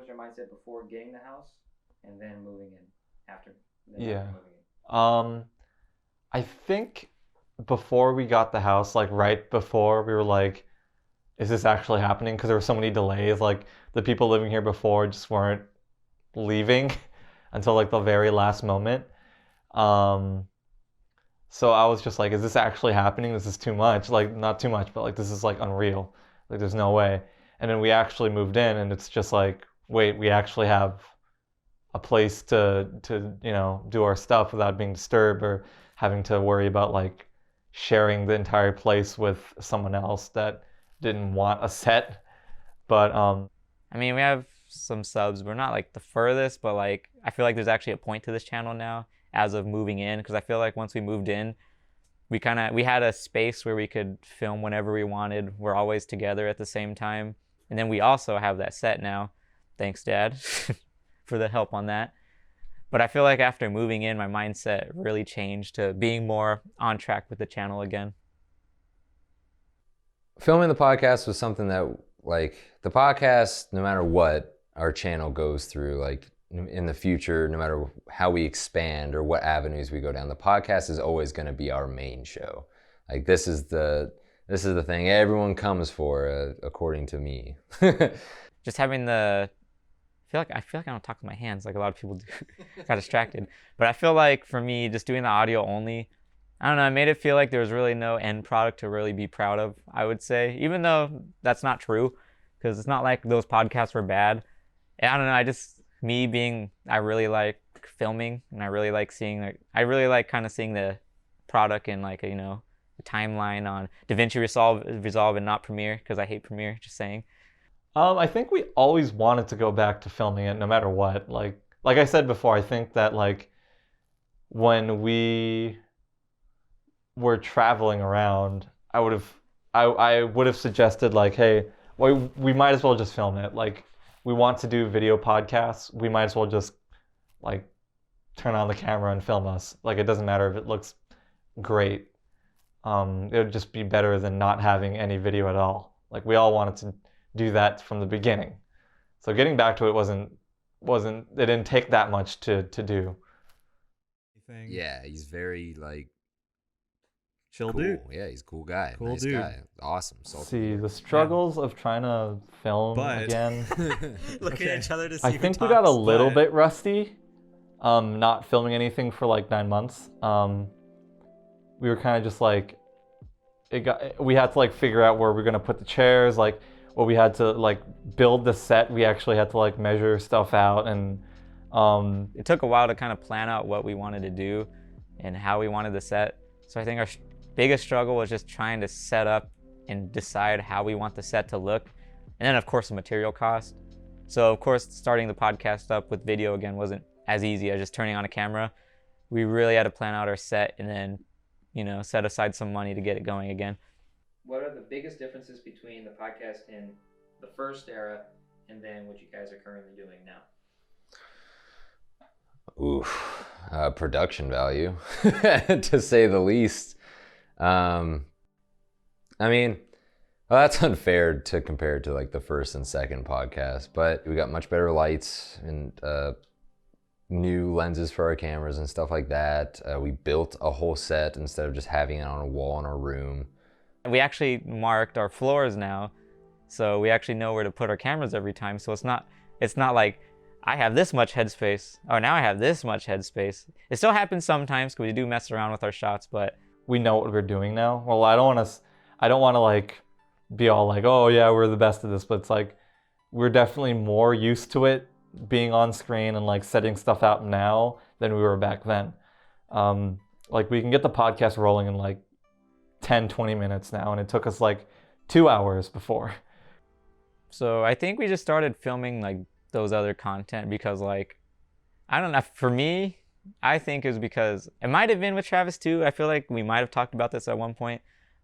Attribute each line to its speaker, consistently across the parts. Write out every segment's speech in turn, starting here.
Speaker 1: was your mindset before getting the house and then moving in after?
Speaker 2: Yeah.
Speaker 1: Moving in?
Speaker 2: I think before we got the house, like right before, we were like, is this actually happening? Because there were so many delays. Like the people living here before just weren't leaving until like the very last moment. Um, so I was just like, is this actually happening? This is too much. Like not too much, but like this is like unreal. Like there's no way. And then we actually moved in, and it's just like, wait, we actually have a place to do our stuff without being disturbed or having to worry about like sharing the entire place with someone else that didn't want a set. But
Speaker 3: I mean, we have some subs. We're not like the furthest, but like I feel like there's actually a point to this channel now as of moving in, because I feel like once we moved in, we had a space where we could film whenever we wanted. We're always together at the same time. And then we also have that set now. Thanks, Dad, for the help on that. But I feel like after moving in, my mindset really changed to being more on track with the channel again.
Speaker 4: Filming the podcast was something that, like, the podcast, no matter what our channel goes through, like in the future, no matter how we expand or what avenues we go down, the podcast is always going to be our main show. Like this is the thing everyone comes for, according to me.
Speaker 3: Just having the I feel like I don't talk with my hands like a lot of people do. Got distracted. But I feel like for me, just doing the audio only, I don't know, it made it feel like there was really no end product to really be proud of, I would say. Even though that's not true, because it's not like those podcasts were bad. And I don't know, I really like filming, and I really like kind of seeing the product in like a timeline on DaVinci Resolve and not Premiere, because I hate Premiere, just saying.
Speaker 2: I think we always wanted to go back to filming it no matter what. Like I said before, I think that like when we were traveling around, I would have suggested like, hey, we might as well just film it. Like we want to do video podcasts, we might as well just like turn on the camera and film us. Like it doesn't matter if it looks great. It would just be better than not having any video at all. Like we all wanted to do that from the beginning. So getting back to it it didn't take that much to do.
Speaker 4: Yeah, he's very like
Speaker 5: chill
Speaker 4: cool.
Speaker 5: dude.
Speaker 4: Yeah, he's a cool guy.
Speaker 5: Cool
Speaker 4: nice
Speaker 5: dude.
Speaker 4: guy. Awesome.
Speaker 2: See, the struggles of trying to film again.
Speaker 5: Looking at each other to see
Speaker 2: I
Speaker 5: who
Speaker 2: think we
Speaker 5: talks,
Speaker 2: got a little bit rusty. Not filming anything for like 9 months. We were kind of just like, we had to like figure out where we're gonna put the chairs, like we had to like build the set. We actually had to like measure stuff out, and
Speaker 3: it took a while to kind of plan out what we wanted to do and how we wanted the set. So I think our biggest struggle was just trying to set up and decide how we want the set to look. And then of course the material cost. So of course starting the podcast up with video again wasn't as easy as just turning on a camera. We really had to plan out our set and then, set aside some money to get it going again.
Speaker 1: What are the biggest differences between the podcast in the first era and then what you guys are currently doing now?
Speaker 4: Oof, production value, to say the least. I mean, well, that's unfair to compare to like the first and second podcast, but we got much better lights and new lenses for our cameras and stuff like that. We built a whole set instead of just having it on a wall in our room.
Speaker 3: We actually marked our floors now, so we actually know where to put our cameras every time. So it's not like I have this much headspace, or now I have this much headspace. It still happens sometimes because we do mess around with our shots, but
Speaker 2: we know what we're doing now. Well, I don't want to like be all like, oh yeah, we're the best at this, but it's like we're definitely more used to it being on screen and like setting stuff out now than we were back then. Like we can get the podcast rolling in like 10-20 minutes now, and it took us like 2 hours before.
Speaker 3: So I think we just started filming like those other content because like, I don't know, for me, I think it was because it might have been with Travis too. I feel like we might have talked about this at one point,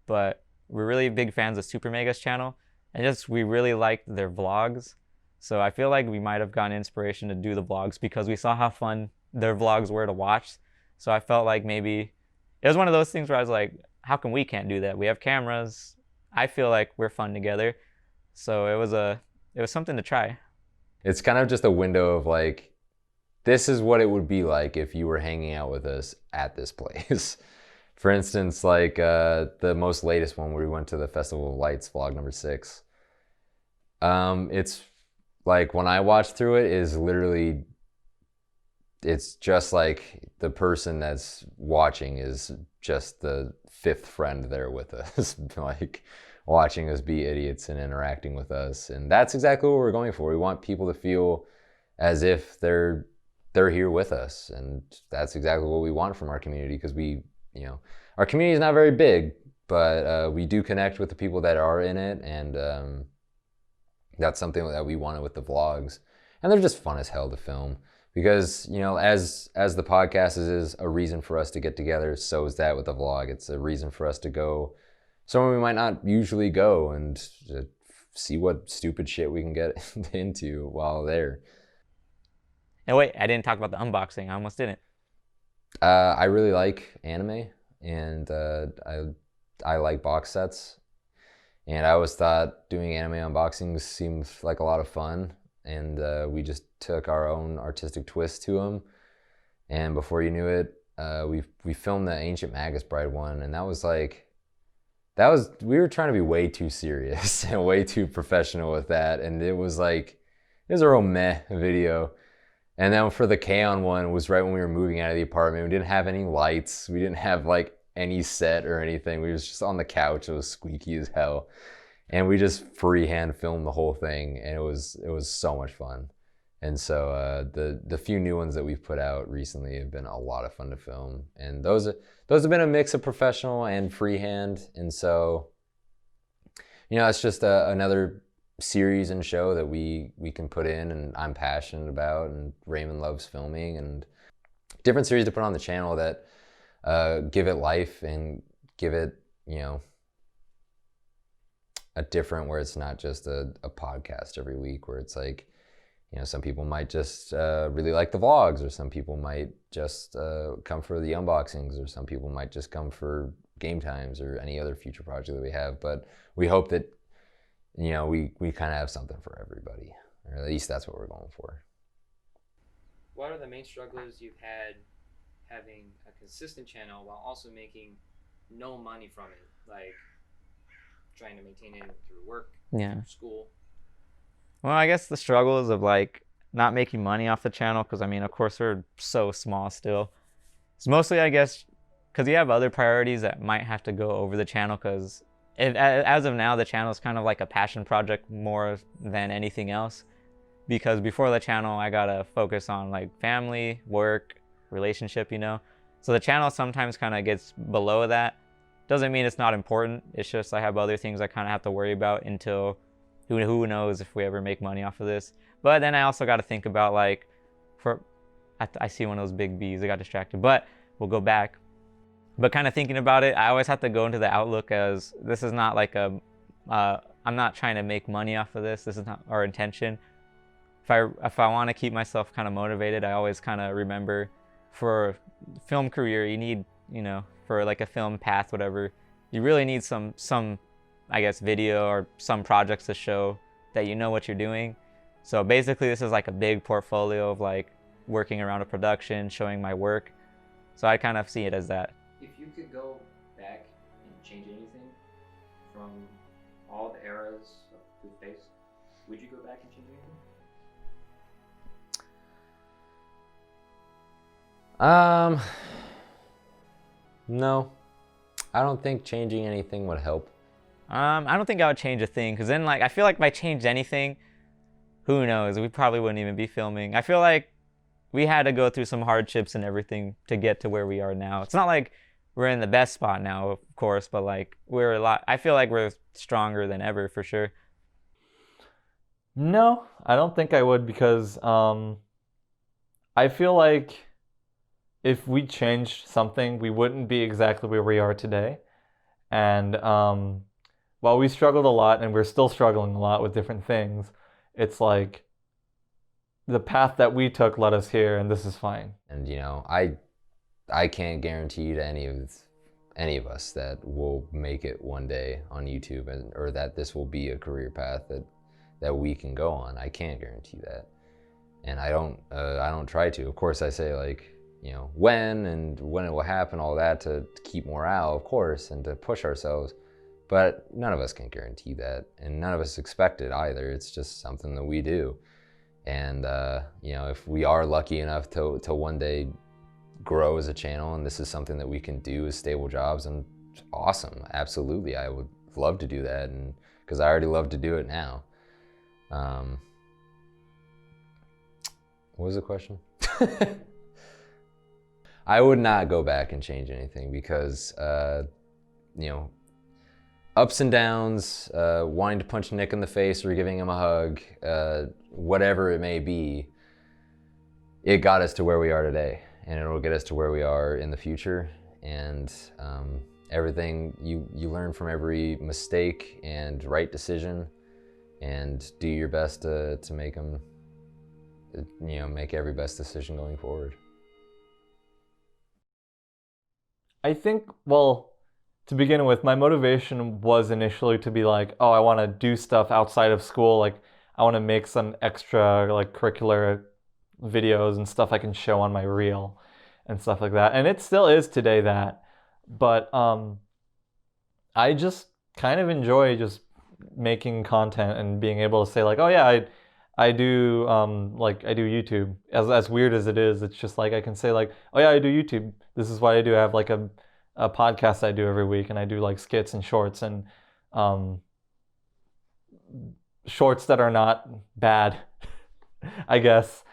Speaker 3: but we're really big fans of Super Mega's channel, and we really liked their vlogs. So I feel like we might have gotten inspiration to do the vlogs because we saw how fun their vlogs were to watch. So I felt like maybe it was one of those things where I was like, how come we can't do that? We have cameras. I feel like we're fun together. So it was something to try.
Speaker 4: It's kind of just a window of like, this is what it would be like if you were hanging out with us at this place. For instance, like the most latest one where we went to the Festival of Lights, vlog number 6. It's like when I watch through it is literally, it's just like the person that's watching is just the 5th friend there with us, like watching us be idiots and interacting with us. And that's exactly what we're going for. We want people to feel as if they're here with us. And that's exactly what we want from our community, because our community is not very big, but we do connect with the people that are in it. And that's something that we wanted with the vlogs. And they're just fun as hell to film. Because, as the podcast is a reason for us to get together, so is that with the vlog. It's a reason for us to go somewhere we might not usually go and see what stupid shit we can get into while there.
Speaker 3: And wait, I didn't talk about the unboxing. I almost didn't.
Speaker 4: I really like anime, and I like box sets. And I always thought doing anime unboxings seemed like a lot of fun. And we just took our own artistic twist to them. And before you knew it, we filmed the Ancient Magus Bride one, and we were trying to be way too serious and way too professional with that, and it was a real meh video. And then for the K-On! One, it was right when we were moving out of the apartment. We didn't have any lights, we didn't have like any set or anything. We was just on the couch. It was squeaky as hell. And we just freehand filmed the whole thing, and it was so much fun. And so the few new ones that we've put out recently have been a lot of fun to film. And those have been a mix of professional and freehand. And so, it's just another series and show that we can put in, and I'm passionate about, and Raymond loves filming, and different series to put on the channel that give it life and give it, a different, where it's not just a podcast every week, where it's like, some people might just really like the vlogs, or some people might just come for the unboxings, or some people might just come for game times or any other future project that we have. But we hope that, we kind of have something for everybody, or at least that's what we're going for.
Speaker 1: What are the main struggles you've had having a consistent channel while also making no money from it? Like, trying to maintain it through work,
Speaker 3: Yeah.
Speaker 1: school.
Speaker 3: Well, I guess the struggles of like not making money off the channel, because of course we're so small still. It's mostly, I guess, because you have other priorities that might have to go over the channel, because as of now, the channel is kind of like a passion project more than anything else. Because before the channel, I gotta focus on like family, work, relationship, So the channel sometimes kind of gets below that. Doesn't mean it's not important. It's just I have other things I kind of have to worry about until who knows if we ever make money off of this. But then I also got to think about like, I see one of those big bees. I got distracted, but we'll go back. But kind of thinking about it, I always have to go into the outlook as this is not like I'm not trying to make money off of this. This is not our intention. If I want to keep myself kind of motivated, I always kind of remember for a film career, you need, for like a film path, whatever, you really need some I guess video or some projects to show that you know what you're doing. So basically this is like a big portfolio of like working around a production, showing my work. So I kind of see it as that.
Speaker 1: If you could go back and change anything from all the eras of Goof Face, would you go back and change anything?
Speaker 4: No, I don't think changing anything would help.
Speaker 3: I don't think I would change a thing, because then like I feel like if I changed anything, who knows, we probably wouldn't even be filming. I feel like we had to go through some hardships and everything to get to where we are now. It's not like we're in the best spot now, of course, but like I feel like we're stronger than ever for sure.
Speaker 2: No, I don't think I would, because I feel like if we changed something, we wouldn't be exactly where we are today. And while we struggled a lot, and we're still struggling a lot with different things, it's like the path that we took led us here, and this is fine.
Speaker 4: And I can't guarantee to any of us that we'll make it one day on YouTube, or that this will be a career path that we can go on. I can't guarantee that, and I don't try to. Of course, I say like, you know, when it will happen, all that to keep morale, of course, and to push ourselves. But none of us can guarantee that, and none of us expect it either. It's just something that we do. And you know, if we are lucky enough to one day grow as a channel, and this is something that we can do as stable jobs, and awesome, absolutely, I would love to do that, and because I already love to do it now. What was the question? I would not go back and change anything because, you know, ups and downs, wanting to punch Nick in the face or giving him a hug, whatever it may be, it got us to where we are today, and it will get us to where we are in the future. And everything, you learn from every mistake and right decision, and do your best to make them, you know, make every best decision going forward.
Speaker 2: I think, well, to begin with, my motivation was initially to be like, oh, I want to do stuff outside of school. Like, I want to make some extra, like, curricular videos and stuff I can show on my reel and stuff like that. And it still is today that. But I just kind of enjoy just making content and being able to say, like, oh, yeah, I do, like, I do YouTube. As weird as it is, it's just like I can say, like, oh, yeah, I do YouTube. This is what I do. I have, like, a podcast I do every week, and I do like skits and shorts, and shorts that are not bad, I guess.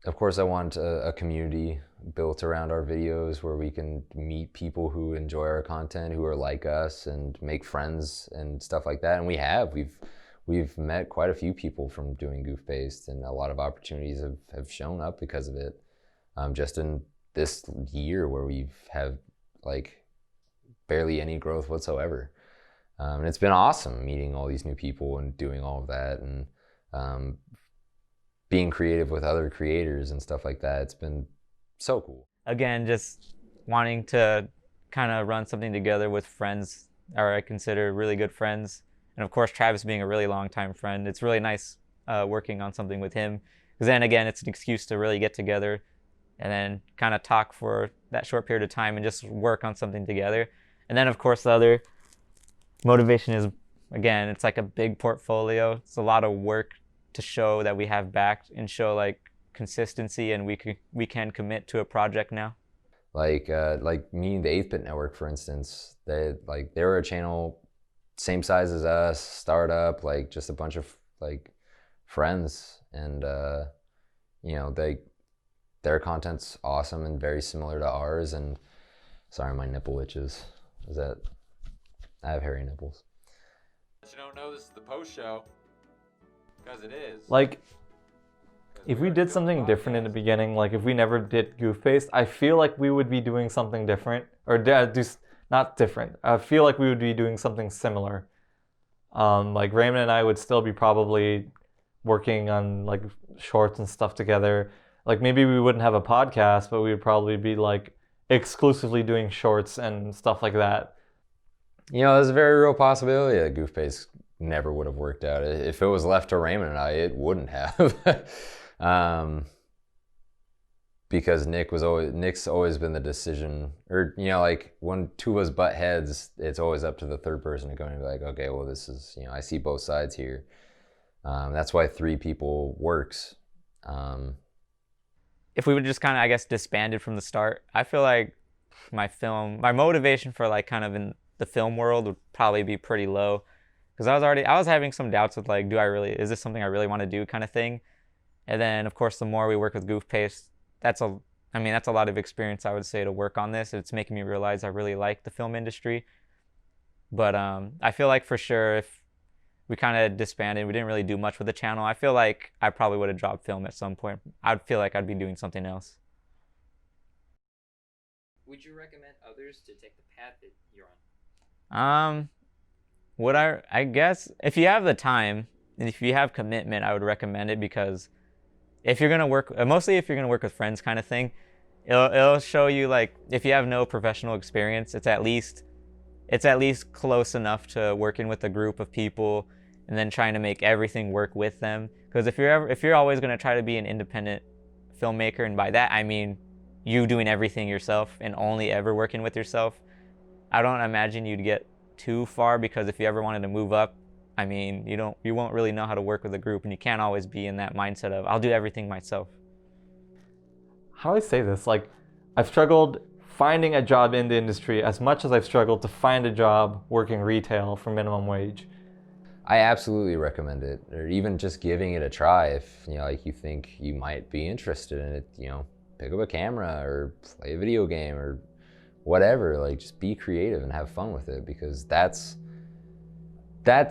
Speaker 4: Of course, I want a community built around our videos where we can meet people who enjoy our content, who are like us, and make friends and stuff like that. And we've met quite a few people from doing Goof Based, and a lot of opportunities have shown up because of it. Just in this year where we've have like barely any growth whatsoever. And it's been awesome meeting all these new people and doing all of that, and being creative with other creators and stuff like that. It's been so cool.
Speaker 3: Again, just wanting to kind of run something together with friends, or I consider really good friends. And of course, Travis being a really long time friend, it's really nice working on something with him. Because then again, it's an excuse to really get together and then kind of talk for that short period of time and just work on something together. And then of course the other motivation is, again, it's like a big portfolio. It's a lot of work to show that we have backed and show like consistency, and we can commit to a project now.
Speaker 4: Like me, the 8-Bit Network, for instance, they were a channel same size as us, startup, like just a bunch of like friends, and you know, their content's awesome and very similar to ours. And sorry, my nipple itches. Is that? I have hairy nipples.
Speaker 6: But you don't know this is the post show, because it is.
Speaker 2: Like, if we did something different in the beginning, like if we never did Goof Based, I feel like we would be doing something different, or not different. I feel like we would be doing something similar. Like Raymond and I would still be probably working on like shorts and stuff together. Like maybe we wouldn't have a podcast, but we would probably be like exclusively doing shorts and stuff like that.
Speaker 4: You know, there's a very real possibility that Goof Based never would have worked out. If it was left to Raymond and I, it wouldn't have. Because Nick's always been the decision, or you know, like when two of us butt heads, it's always up to the third person to go and be like, okay, well, this is, you know, I see both sides here. That's why 3 people works.
Speaker 3: If we would just kind of, I guess, disbanded from the start, I feel like my motivation for like kind of in the film world would probably be pretty low, because I was having some doubts with like, is this something I really want to do kind of thing. And then of course, the more we work with Goof Paste, that's a lot of experience, I would say, to work on this. It's making me realize I really like the film industry. But I feel like for sure, if we kind of disbanded, we didn't really do much with the channel, I feel like I probably would have dropped film at some point. I'd feel like I'd be doing something else.
Speaker 1: Would you recommend others to take the path that you're on?
Speaker 3: I guess if you have the time and if you have commitment, I would recommend it, because if you're gonna work, mostly if you're gonna work with friends kind of thing, it'll show you, like, if you have no professional experience, it's at least close enough to working with a group of people and then trying to make everything work with them. Because if you're always going to try to be an independent filmmaker, and by that I mean you doing everything yourself and only ever working with yourself, I don't imagine you'd get too far, because if you ever wanted to move up, I mean, you won't really know how to work with a group, and you can't always be in that mindset of I'll do everything myself.
Speaker 2: How do I say this? Like, I've struggled finding a job in the industry as much as I've struggled to find a job working retail for minimum wage.
Speaker 4: I absolutely recommend it, or even just giving it a try if like you think you might be interested in it. Pick up a camera or play a video game or whatever. Like, just be creative and have fun with it, because that's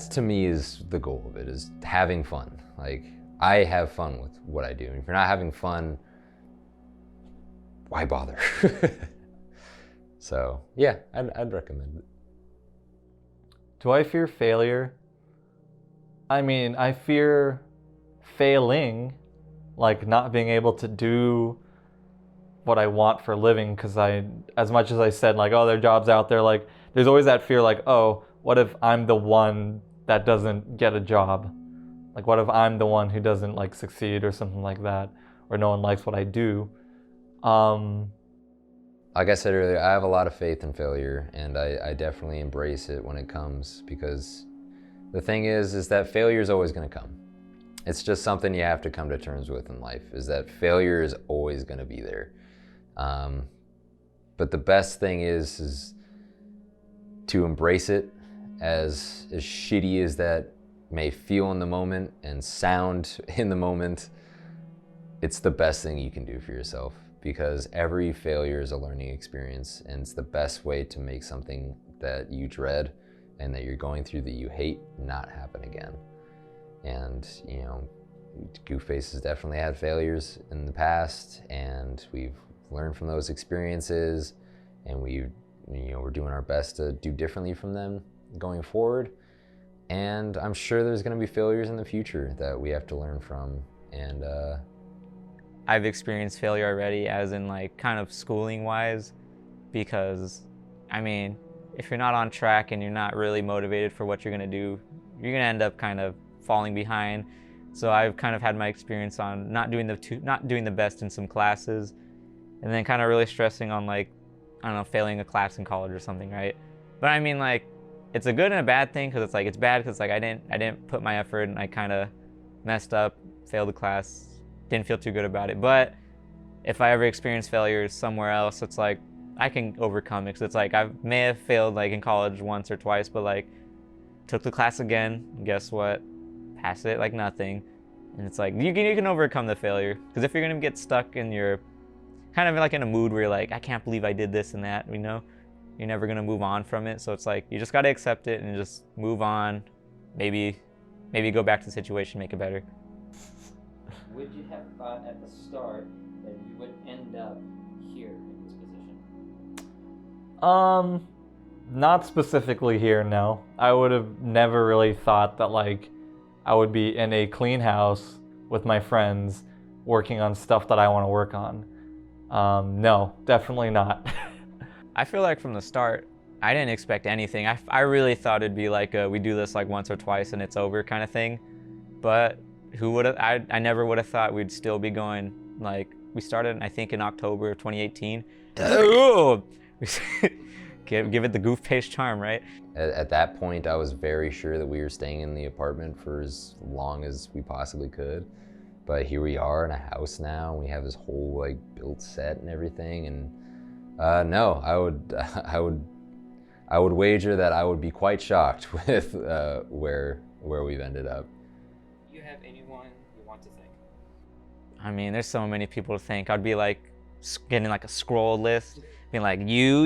Speaker 4: to me is the goal of it, is having fun. Like, I have fun with what I do. If you're not having fun, why bother? So yeah, I'd recommend it.
Speaker 2: Do I fear failure? I mean, I fear failing, like not being able to do what I want for a living, because as much as I said, like, oh, there are jobs out there, like, there's always that fear, like, oh, what if I'm the one that doesn't get a job? Like, what if I'm the one who doesn't, like, succeed or something like that, or no one likes what I do?
Speaker 4: Like I said earlier, I have a lot of faith in failure, and I definitely embrace it when it comes, because the thing is that failure is always going to come. It's just something you have to come to terms with in life, is that failure is always going to be there. But the best thing is to embrace it, as shitty as that may feel in the moment and sound in the moment. It's the best thing you can do for yourself, because every failure is a learning experience, and it's the best way to make something that you dread and that you're going through that you hate not happen again. And Goofface has definitely had failures in the past, and we've learned from those experiences, and we're doing our best to do differently from them going forward. And I'm sure there's going to be failures in the future that we have to learn from. And
Speaker 3: I've experienced failure already, as in like kind of schooling wise, because I mean, if you're not on track and you're not really motivated for what you're gonna do, you're gonna end up kind of falling behind. So I've kind of had my experience on not doing the best in some classes, and then kind of really stressing on, like, I don't know, failing a class in college or something, right? But I mean, like, it's a good and a bad thing, because it's bad because I didn't put my effort, and I kind of messed up, failed the class, didn't feel too good about it. But if I ever experience failures somewhere else, it's like I can overcome it, because it's like I may have failed like in college once or twice, but like took the class again, and guess what, passed it like nothing. And it's like you can overcome the failure, because if you're gonna get stuck in your kind of like in a mood where you're like, I can't believe I did this and that, you're never gonna move on from it. So it's like you just gotta accept it and just move on. Maybe go back to the situation, make it better.
Speaker 1: Would you have thought at the start that you would end up here in this position?
Speaker 2: Not specifically here, no. I would have never really thought that, like, I would be in a clean house with my friends working on stuff that I want to work on. No, definitely not.
Speaker 3: I feel like from the start, I didn't expect anything. I really thought it'd be like we do this like once or twice and it's over kind of thing. But who would have? I never would have thought we'd still be going. Like, we started, I think, in October of 2018. Give it the Goof pace charm, right?
Speaker 4: At that point, I was very sure that we were staying in the apartment for as long as we possibly could. But here we are in a house now. We have this whole like built set and everything. And no, I would wager that I would be quite shocked with where we've ended up.
Speaker 1: Do you have anyone you want to thank?
Speaker 3: I mean, there's so many people to thank. I'd be like getting like a scroll list, being like you.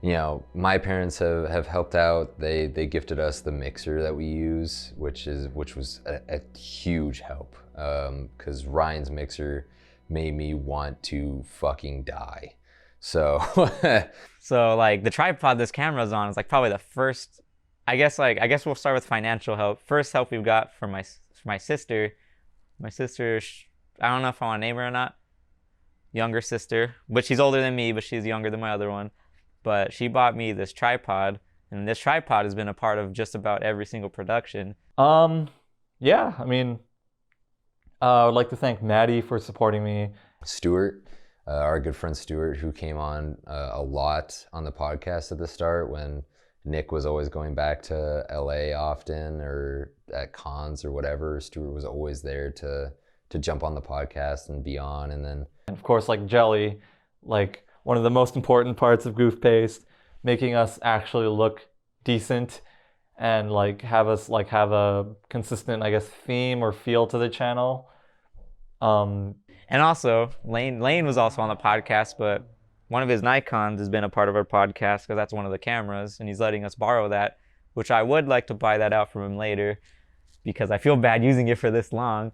Speaker 4: You know, my parents have helped out. They gifted us the mixer that we use, which was a huge help. Because Ryan's mixer made me want to fucking die. So
Speaker 3: so like the tripod this camera's on is like probably the first. I guess we'll start with financial help. First help we've got from my sister. My sister, I don't know if I want to name her or not. Younger sister, but she's older than me, but she's younger than my other one. But she bought me this tripod And this tripod has been a part of just about every single production.
Speaker 2: Yeah, I mean, I would like to thank Maddie for supporting me.
Speaker 4: Stuart, our good friend Stuart, who came on a lot on the podcast at the start when Nick was always going back to LA often or at cons or whatever. Stuart was always there to jump on the podcast and be on. And then,
Speaker 2: And of course, like Jelly, like one of the most important parts of Goof Paste, making us actually look decent and like have us like have a consistent, I guess, theme or feel to the channel.
Speaker 3: And also, Lane was also on the podcast, but one of his Nikons has been a part of our podcast because that's one of the cameras, and he's letting us borrow that, which I would like to buy that out from him later because I feel bad using it for this long.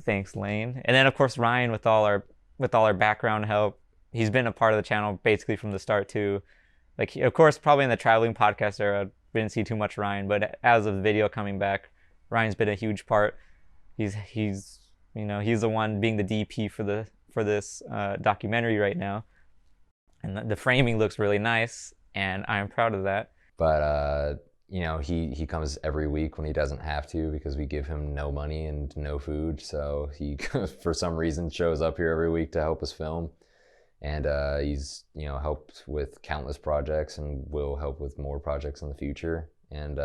Speaker 3: Thanks, Lane. And then of course Ryan with all our background help. He's been a part of the channel basically from the start too. Like, of course, probably in the traveling podcast era, we didn't see too much Ryan, but as of the video coming back, Ryan's been a huge part. He's the one being the DP for this documentary right now, and the framing looks really nice, and I'm proud of that.
Speaker 4: but he comes every week when he doesn't have to because we give him no money and no food. So he, for some reason, shows up here every week to help us film. And he's, helped with countless projects and will help with more projects in the future. And,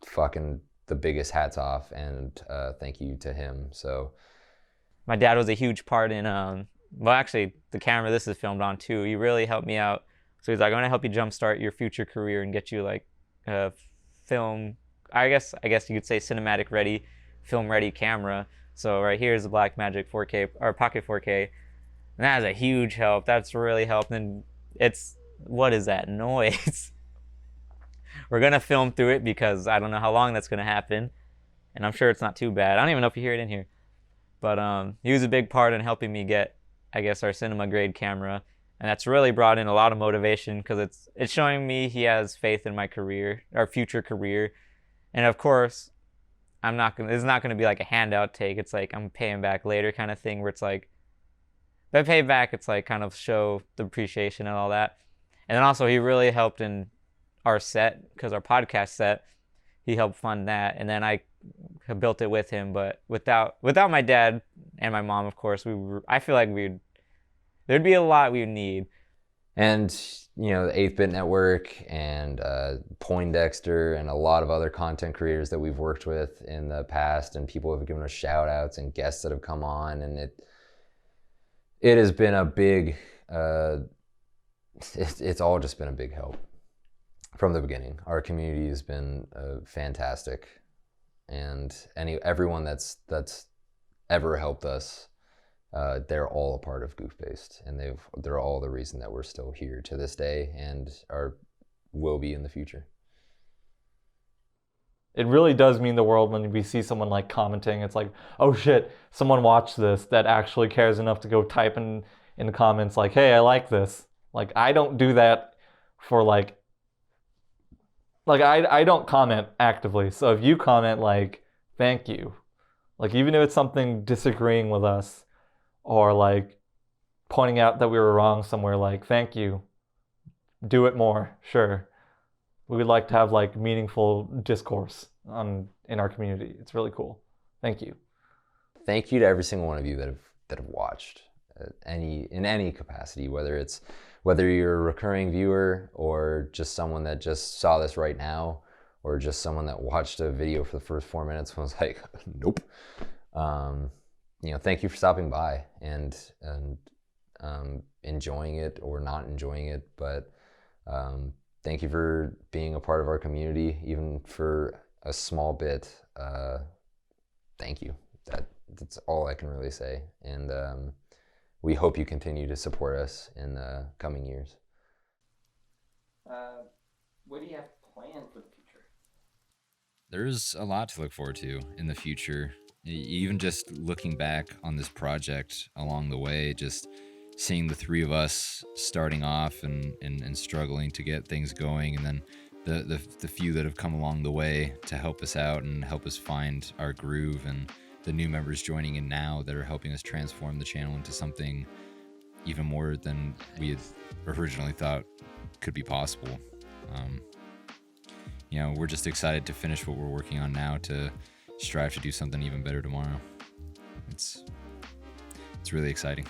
Speaker 4: fucking the biggest hats off and thank you to him. So
Speaker 3: my dad was a huge part in, well, actually, the camera this is filmed on too. He really helped me out. So he's like, I'm going to help you jumpstart your future career and get you like film, I guess you could say cinematic ready, film ready camera. So right here is the Blackmagic 4K or Pocket 4K. And that is a huge help. That's really helped. And what is that noise? We're going to film through it because I don't know how long that's going to happen. And I'm sure it's not too bad. I don't even know if you hear it in here. But he was a big part in helping me get, I guess, our cinema grade camera. And that's really brought in a lot of motivation because it's showing me he has faith in my career, our future career. And of course, it's not gonna be like a handout take. It's like I'm paying back later kind of thing where it's like, if I pay back, it's like kind of show the appreciation and all that. And then also he really helped in our set because our podcast set, he helped fund that. And then I built it with him, but without my dad and my mom, of course, I feel like there'd be a lot we would need.
Speaker 4: And, the 8-Bit Network and Poindexter and a lot of other content creators that we've worked with in the past, and people have given us shout outs and guests that have come on. And it has been a big, it's all just been a big help from the beginning. Our community has been fantastic. And everyone that's ever helped us, they're all a part of Goof Paste, and they're all the reason that we're still here to this day and will be in the future.
Speaker 2: It really does mean the world when we see someone like commenting. It's like, oh shit, someone watched this that actually cares enough to go type in the comments like, hey, I like this. Like, I don't do that for like I don't comment actively. So if you comment, like, thank you. Like, even if it's something disagreeing with us, or like pointing out that we were wrong somewhere, like, thank you. Do it more, sure. We would like to have like meaningful discourse in our community. It's really cool. Thank you.
Speaker 4: Thank you to every single one of you that have watched in any capacity, whether you're a recurring viewer or just someone that just saw this right now, or just someone that watched a video for the first 4 minutes and was like, nope. Thank you for stopping by and enjoying it or not enjoying it. But thank you for being a part of our community, even for a small bit. Thank you. That's all I can really say. And we hope you continue to support us in the coming years.
Speaker 1: What do you have planned for the future?
Speaker 7: There's a lot to look forward to in the future. Even just looking back on this project along the way, just seeing the three of us starting off and struggling to get things going, and then the few that have come along the way to help us out and help us find our groove, and the new members joining in now that are helping us transform the channel into something even more than we had originally thought could be possible. We're just excited to finish what we're working on now to strive to do something even better tomorrow. It's really exciting.